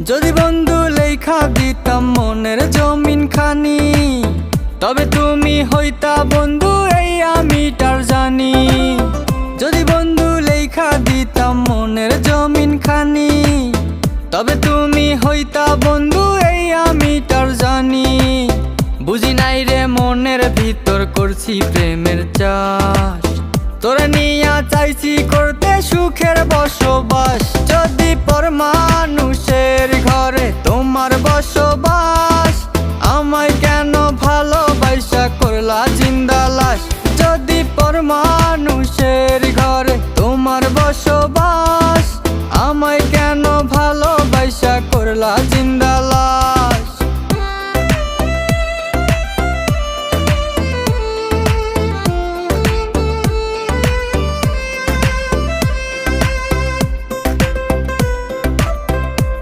যদি বন্ধু লেখা দিতাম মনের জমিন খানি, তবে তুমি হইতা বন্ধু এই আমিটার জানি। যদি বন্ধু লেখা দিতাম মনের জমিন খানি, তবে তুমি হইতা বন্ধু এই আমিটার জানি। বুঝি নাই রে মনের ভিতর করছি প্রেমের চাষ, তোরে নিয়া চাইছি করতে সুখের বসবাস। যদি পর মানুষের ঘরে তোমার বসবাস, আমায় কেন ভালোবাসা করলা জিন্দা লাশ। যদি পর মানুষের ঘরে তোমার বসবাস, আমায় কেন ভালোবাসা করলা জিন্দা